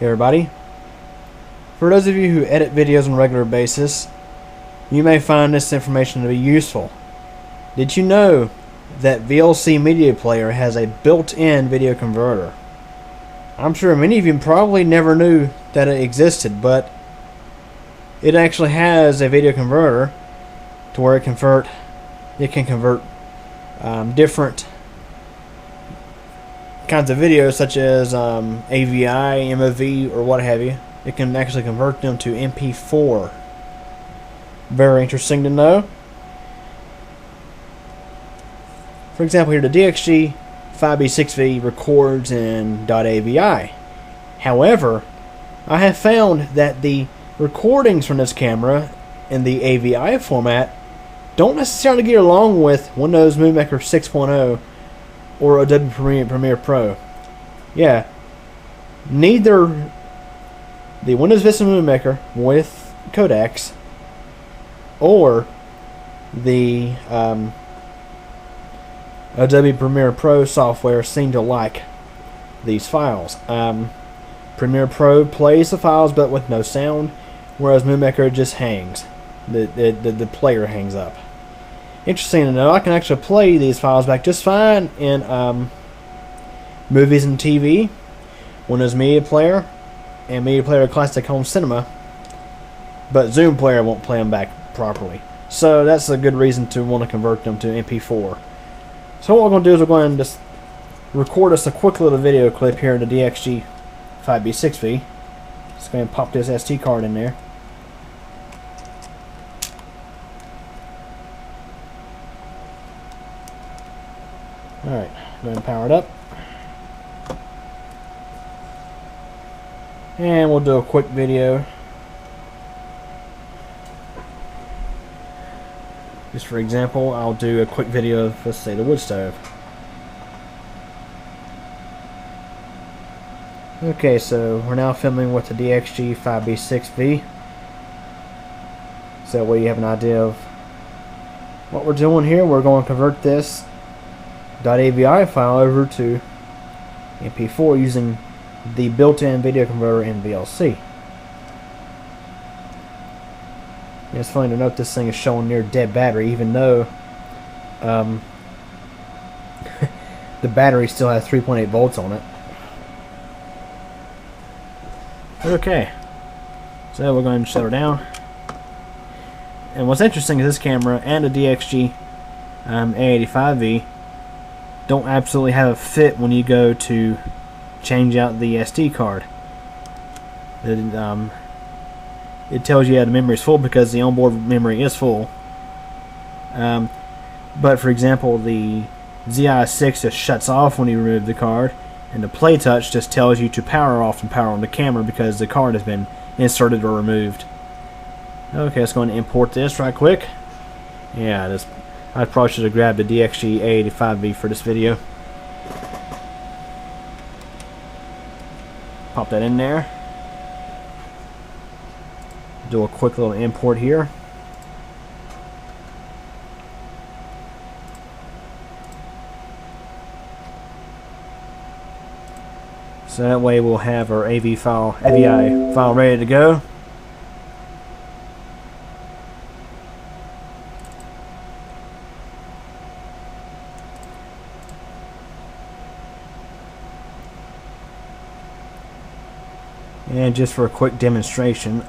Hey everybody. For those of you who edit videos on a regular basis, you may find this information to be useful. Did you know that VLC Media Player has a built-in video converter? I'm sure many of you probably never knew that it existed, but it actually has a video converter to where it can convert different kinds of videos, such as AVI, MOV, or what have you. It can actually convert them to MP4. Very interesting to know. For example, here the DXG 5B6V records in .avi. However, I have found that the recordings from this camera in the AVI format don't necessarily get along with Windows Movie Maker 6.0 or Adobe Premiere Pro. Yeah, neither the Windows Vista Movie Maker with codecs or the Adobe Premiere Pro software seem to like these files. Premiere Pro plays the files but with no sound, whereas Movie Maker just hangs. The player hangs up. Interesting to know, I can actually play these files back just fine in movies and TV, Windows Media Player, and Media Player Classic Home Cinema, but Zoom Player won't play them back properly. So that's a good reason to want to convert them to MP4. So what we're going to do is we're going to just record us a quick little video clip here in the DXG 5B6V. Just going to pop this SD card in there. Alright, go ahead and power it up. And we'll do a quick video. Just for example, I'll do a quick video of, let's say, the wood stove. Okay, so we're now filming with the DXG 5B6V. So that way you have an idea of what we're doing here. We're going to convert this .avi file over to MP4 using the built-in video converter in VLC. And it's funny to note this thing is showing near dead battery, even though the battery still has 3.8 volts on it. Okay, so we're going to shut her down. And what's interesting is this camera and the DXG A85V don't absolutely have a fit when you go to change out the SD card. It tells you the memory is full because the onboard memory is full. But for example, the ZI6 just shuts off when you remove the card, and the play touch just tells you to power off and power on the camera because the card has been inserted or removed. Okay, let's go and import this right quick. Yeah, I probably should have grabbed the DXG A85V for this video. Pop that in there. Do a quick little import here. So that way we'll have our AVI file ready to go. And just for a quick demonstration,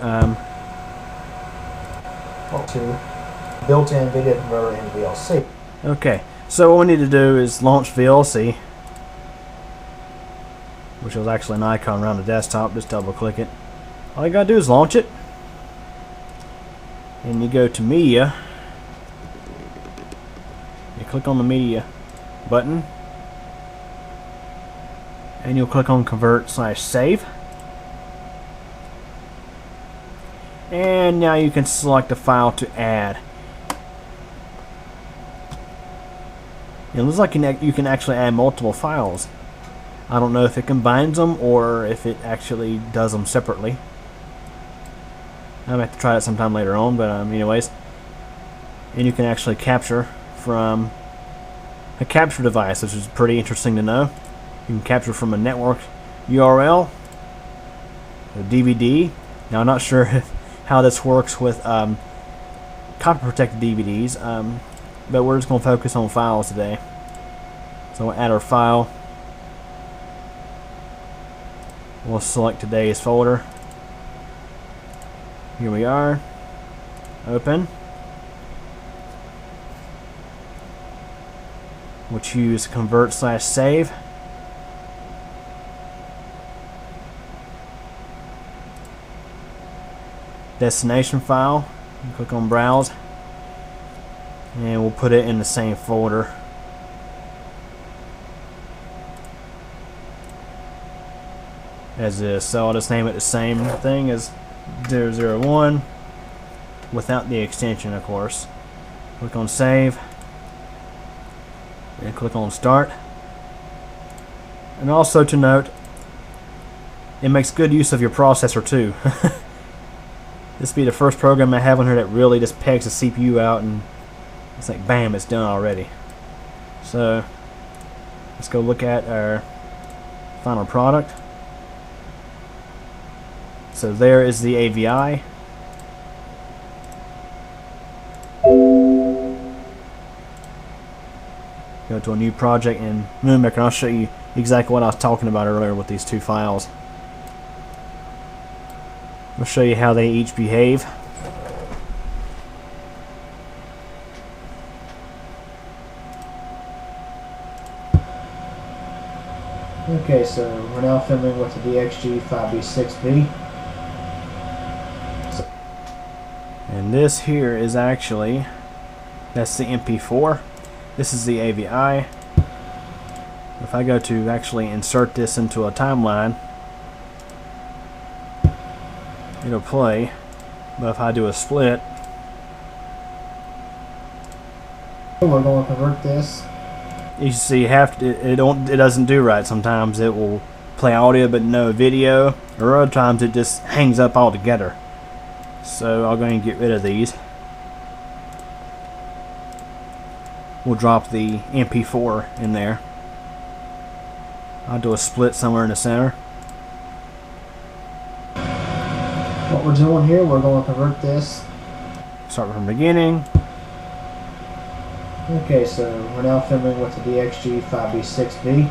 to built-in video converter in VLC. Okay, so what we need to do is launch VLC, which is actually an icon around the desktop. Just double-click it. All you gotta do is launch it, and you go to Media. You click on the Media button, and you'll click on Convert/Save. And now you can select a file to add. It looks like you can actually add multiple files. I don't know if it combines them or if it actually does them separately. I might have to try that sometime later on, but anyways. And you can actually capture from a capture device, which is pretty interesting to know. You can capture from a network URL, the DVD. Now I'm not sure how this works with copy protected DVDs, but we're just going to focus on files today. So we'll add our file. We'll select today's folder. Here we are. Open. We'll choose convert/save. Destination file. Click on browse. And we'll put it in the same folder. As this. So I'll just name it the same thing as 001 without the extension, of course. Click on save and click on start. And also to note, it makes good use of your processor too. This will be the first program I have on here that really just pegs the CPU out and it's like bam, it's done already. So let's go look at our final product. So there is the AVI. Go to a new project in Moonmaker and I'll show you exactly what I was talking about earlier with these two files. I'll show you how they each behave. Okay, so we're now filming with the DXG 5B6B. And this here is actually, that's the MP4. This is the AVI. If I go to actually insert this into a timeline, it'll play. But if I do a split, we're going to convert this. You see, it doesn't do right. Sometimes it will play audio but no video, or other times it just hangs up altogether. So I'll go ahead and get rid of these. We'll drop the MP4 in there. I'll do a split somewhere in the center. What we're doing here, we're going to convert this. Start from the beginning. Okay, so we're now filming with the DXG 5B6B.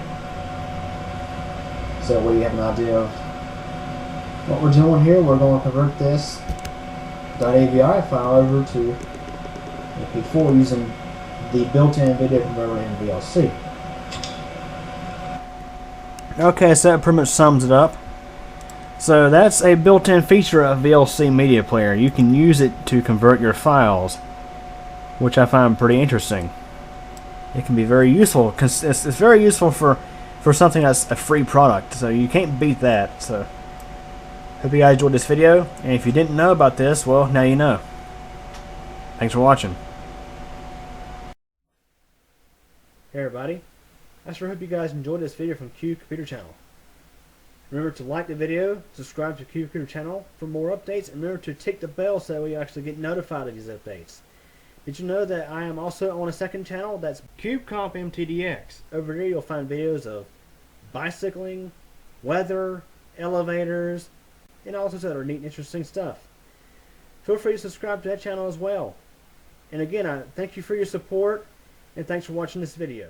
So we have an idea of what we're doing here. We're going to convert this .avi file over to MP4 using the built-in video converter in VLC. Okay, so that pretty much sums it up. So that's a built-in feature of VLC Media Player. You can use it to convert your files, which I find pretty interesting. It can be very useful because it's very useful for something that's a free product, so you can't beat that. So hope you guys enjoyed this video, and if you didn't know about this, well, now you know. Thanks for watching. Hey everybody, I sure hope you guys enjoyed this video from Q Computer Channel. Remember to like the video, subscribe to Q Computer Channel for more updates, and remember to tick the bell so that we actually get notified of these updates. Did you know that I am also on a second channel that's CubeComp MTDX? Over there you'll find videos of bicycling, weather, elevators, and all sorts of other neat and interesting stuff. Feel free to subscribe to that channel as well. And again, I thank you for your support, and thanks for watching this video.